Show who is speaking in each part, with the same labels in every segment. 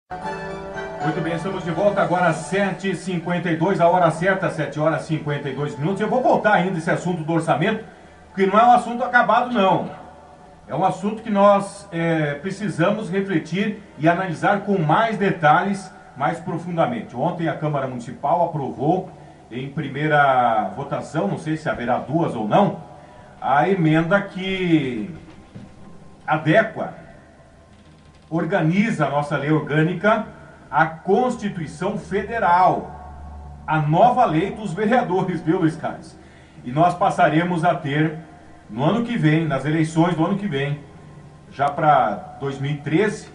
Speaker 1: Muito bem, estamos de volta agora às 7h52, a hora certa, 7h52. Eu vou voltar ainda esse assunto do orçamento, porque não é um assunto acabado, não. É um assunto que nós precisamos refletir e analisar com mais detalhes, mais profundamente. Ontem a Câmara Municipal aprovou em primeira votação, não sei se haverá duas ou não, a emenda que adequa, organiza a nossa lei orgânica à Constituição Federal, a nova lei dos vereadores, viu, Luiz Carlos? E nós passaremos a ter, no ano que vem, nas eleições do ano que vem, já para 2013,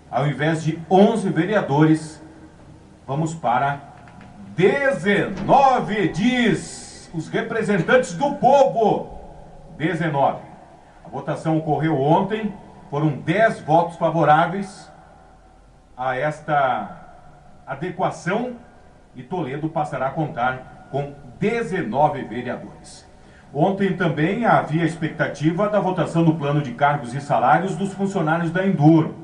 Speaker 1: ao invés de 11 vereadores, vamos para 19, diz os representantes do povo. 19. A votação ocorreu ontem, foram 10 votos favoráveis a esta adequação e Toledo passará a contar com 19 vereadores. Ontem também havia expectativa da votação do plano de cargos e salários dos funcionários da Enduro.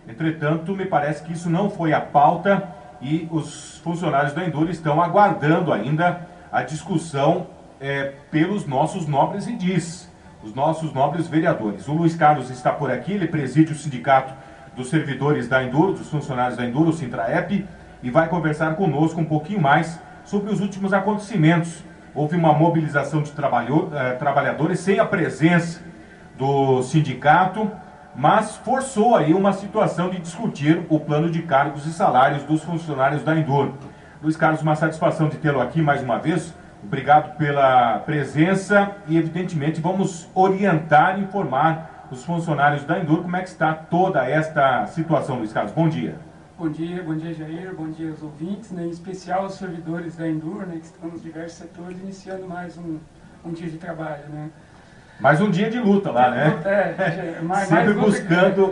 Speaker 1: Entretanto, me parece que isso não foi a pauta e os funcionários da Enduro estão aguardando ainda a discussão pelos nossos nobres edis, os nossos nobres vereadores. O Luiz Carlos está por aqui, ele preside o sindicato dos servidores da Enduro, dos funcionários da Enduro, o Sintraep, e vai conversar conosco um pouquinho mais sobre os últimos acontecimentos. Houve uma mobilização de trabalhadores sem a presença do sindicato, mas forçou aí uma situação de discutir o plano de cargos e salários dos funcionários da Enduro. Luiz Carlos, uma satisfação de tê-lo aqui mais uma vez. Obrigado pela presença e, evidentemente, vamos orientar e informar os funcionários da Enduro como é que está toda esta situação, Luiz Carlos. Bom dia.
Speaker 2: Bom dia, Jair. Bom dia aos ouvintes, né? Em especial aos servidores da Enduro, né, que estão nos diversos setores, iniciando mais um dia de trabalho, né?
Speaker 1: Mais um dia de luta lá, né?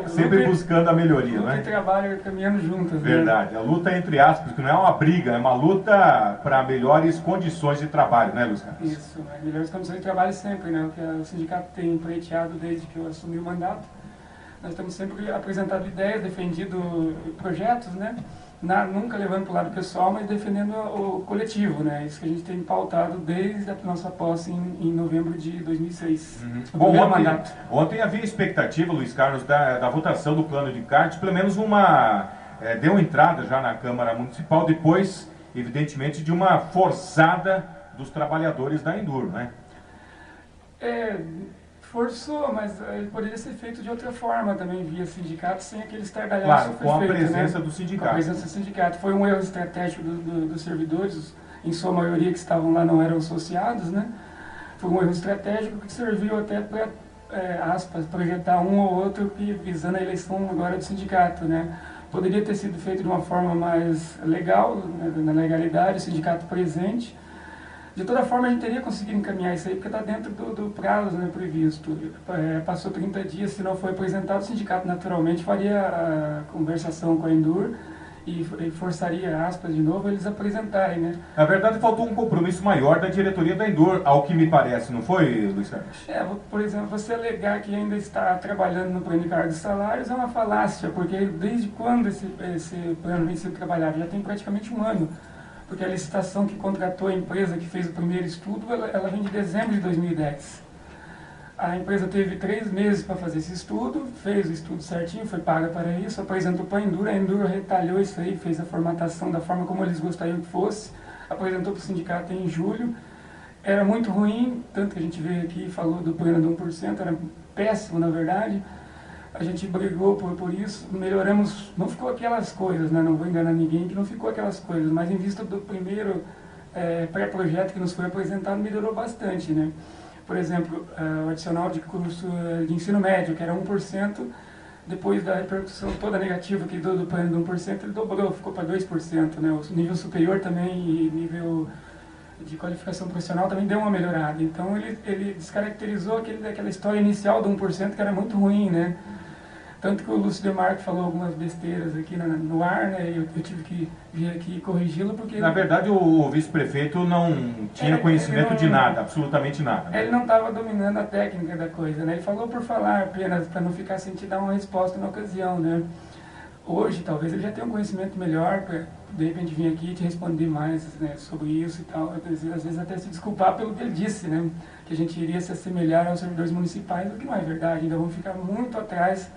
Speaker 1: Sempre buscando a melhoria,
Speaker 2: luta,
Speaker 1: né?
Speaker 2: E trabalho caminhando juntas.
Speaker 1: Verdade. Né? A luta entre aspas, que não é uma briga, é uma luta para melhores condições de trabalho, né, Luiz Carlos?
Speaker 2: Isso, né? Melhores condições de trabalho sempre, né? O que o sindicato tem pleiteado desde que eu assumi o mandato. Nós estamos sempre apresentando ideias, defendido projetos, né? Nunca levando para o lado pessoal, mas defendendo o coletivo, né? Isso que a gente tem pautado desde a nossa posse em novembro de 2006.
Speaker 1: Bom, ontem havia expectativa, Luiz Carlos, da votação do plano de cargos, pelo menos deu entrada já na Câmara Municipal, depois, evidentemente, de uma forçada dos trabalhadores da Enduro, né?
Speaker 2: Forçou, mas ele poderia ser feito de outra forma também, via sindicato, sem aquele estardalhaço.
Speaker 1: Claro, com a presença do sindicato.
Speaker 2: Com a presença do sindicato. Foi um erro estratégico dos servidores, em sua maioria que estavam lá não eram associados, né? Foi um erro estratégico que serviu até para, aspas, projetar um ou outro visando a eleição agora do sindicato, né? Poderia ter sido feito de uma forma mais legal, né, na legalidade, o sindicato presente. De toda forma, a gente teria conseguido encaminhar isso aí, porque está dentro do prazo, né, previsto. Passou 30 dias, se não foi apresentado, o sindicato naturalmente faria a conversação com a Enduro e forçaria, aspas, de novo, eles apresentarem, né?
Speaker 1: Na verdade, faltou um compromisso maior da diretoria da Enduro, ao que me parece, não foi, Luiz Carlos?
Speaker 2: Por exemplo, você alegar que ainda está trabalhando no plano de cargos e salários é uma falácia, porque desde quando esse plano vem sendo trabalhado? Já tem praticamente um ano. Porque a licitação que contratou a empresa que fez o primeiro estudo, ela vem de dezembro de 2010. A empresa teve 3 meses para fazer esse estudo, fez o estudo certinho, foi paga para isso, apresentou para a Enduro retalhou isso aí, fez a formatação da forma como eles gostariam que fosse, apresentou para o sindicato em julho. Era muito ruim, tanto que a gente veio aqui e falou do plano de 1%, era péssimo na verdade. A gente brigou por isso, melhoramos, não ficou aquelas coisas, né? Não vou enganar ninguém que não ficou aquelas coisas, mas em vista do primeiro pré-projeto que nos foi apresentado, melhorou bastante, né? Por exemplo, o adicional de curso de ensino médio, que era 1%, depois da repercussão toda negativa que deu do plano de 1%, ele dobrou, ficou para 2%, né? O nível superior também e nível de qualificação profissional também deu uma melhorada. Então ele descaracterizou aquela história inicial do 1%, que era muito ruim, né? Tanto que o Lúcio Demarque falou algumas besteiras aqui no ar, né? Eu tive que vir aqui corrigi-lo porque...
Speaker 1: Na verdade, o vice-prefeito não tinha conhecimento de nada, absolutamente nada. Né?
Speaker 2: Ele não estava dominando a técnica da coisa, né? Ele falou por falar apenas, para não ficar sem te dar uma resposta na ocasião, né? Hoje, talvez ele já tenha um conhecimento melhor para, de repente, vir aqui e te responder mais, né, sobre isso e tal. Às vezes até se desculpar pelo que ele disse, né? Que a gente iria se assemelhar aos servidores municipais, o que não é verdade. Ainda vamos ficar muito atrás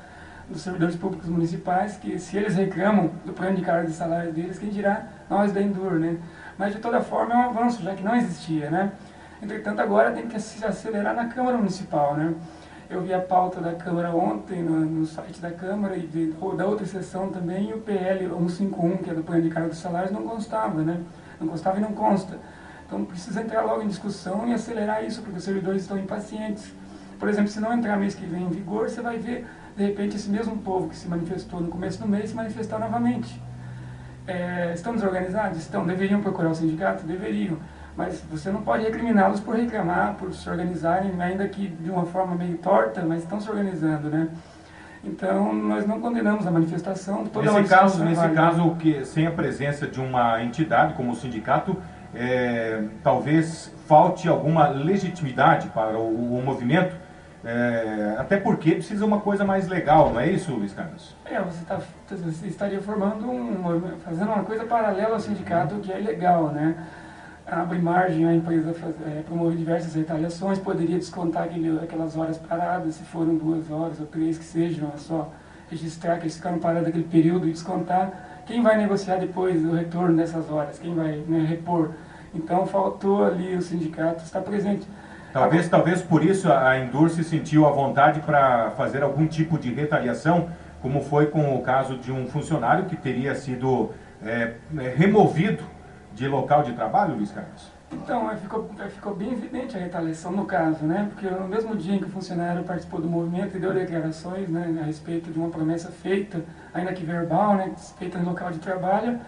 Speaker 2: dos servidores públicos municipais, que se eles reclamam do plano de carga de salário deles, quem dirá nós da Endur, né? Mas de toda forma é um avanço, já que não existia, né? Entretanto, agora tem que se acelerar na Câmara Municipal, né? Eu vi a pauta da Câmara ontem no site da Câmara e da outra sessão também, e o PL 151, que é do plano de carga dos salários, não constava, né? Não constava e não consta. Então precisa entrar logo em discussão e acelerar isso, porque os servidores estão impacientes. Por exemplo, se não entrar mês que vem em vigor, você vai ver, de repente, esse mesmo povo que se manifestou no começo do mês se manifestar novamente. Estão desorganizados? Estão. Deveriam procurar o sindicato? Deveriam. Mas você não pode recriminá-los por reclamar, por se organizarem, ainda que de uma forma meio torta, mas estão se organizando, né? Então, nós não condenamos a manifestação.
Speaker 1: Nesse caso, que sem a presença de uma entidade como o sindicato, talvez falte alguma legitimidade para o movimento, até porque precisa uma coisa mais legal, não é isso, Luiz Carlos?
Speaker 2: Você estaria fazendo uma coisa paralela ao sindicato, que é ilegal, né? Abre margem à empresa promover diversas retaliações, poderia descontar aquelas horas paradas, se foram 2 horas ou 3 que sejam, é só registrar que eles ficaram parados aquele período e descontar. Quem vai negociar depois o retorno dessas horas? Quem vai, né, repor? Então faltou ali o sindicato estar presente.
Speaker 1: Talvez por isso a Endur se sentiu à vontade para fazer algum tipo de retaliação, como foi com o caso de um funcionário que teria sido removido de local de trabalho, Luiz Carlos?
Speaker 2: Então, ficou bem evidente a retaliação no caso, né? Porque no mesmo dia em que o funcionário participou do movimento e deu declarações, né, a respeito de uma promessa feita, ainda que verbal, né, feita no local de trabalho,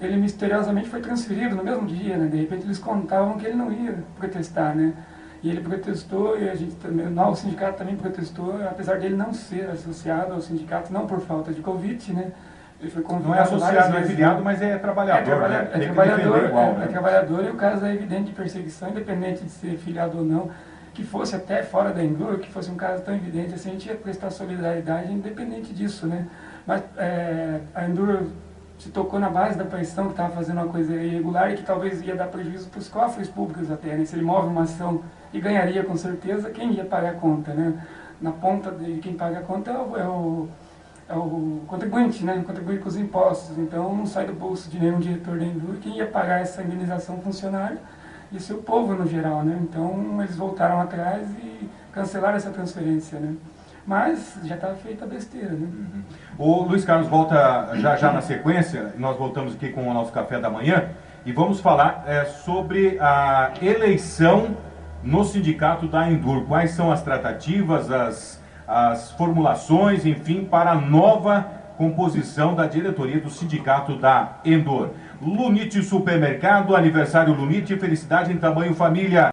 Speaker 2: ele misteriosamente foi transferido no mesmo dia, né? De repente eles contavam que ele não ia protestar, né? E ele protestou e a gente também, o sindicato também protestou, apesar dele não ser associado ao sindicato, não por falta de convite, né? Ele foi
Speaker 1: não é associado, não é filiado, mas é trabalhador, né?
Speaker 2: É trabalhador, e o caso é evidente de perseguição, independente de ser filiado ou não, que fosse até fora da Endur, que fosse um caso tão evidente assim, a gente ia prestar solidariedade independente disso, né? Mas a Endur se tocou na base da pressão que estava fazendo uma coisa irregular e que talvez ia dar prejuízo para os cofres públicos até, né? Se ele move uma ação e ganharia com certeza, quem ia pagar a conta, né? Na ponta de quem paga a conta é o contribuinte, né? O contribuinte com os impostos. Então não sai do bolso de nenhum diretor da Endur. Quem ia pagar essa indenização funcionário ia ser o povo no geral, né? Então eles voltaram atrás e cancelaram essa transferência, né? Mas já estava feita a besteira, né?
Speaker 1: O Luiz Carlos volta já na sequência. Nós voltamos aqui com o nosso café da manhã e vamos falar sobre a eleição no sindicato da Endur. Quais são as tratativas, as formulações, enfim, para a nova composição da diretoria do sindicato da Endur. Lunite Supermercado, aniversário Lunite, felicidade em tamanho família.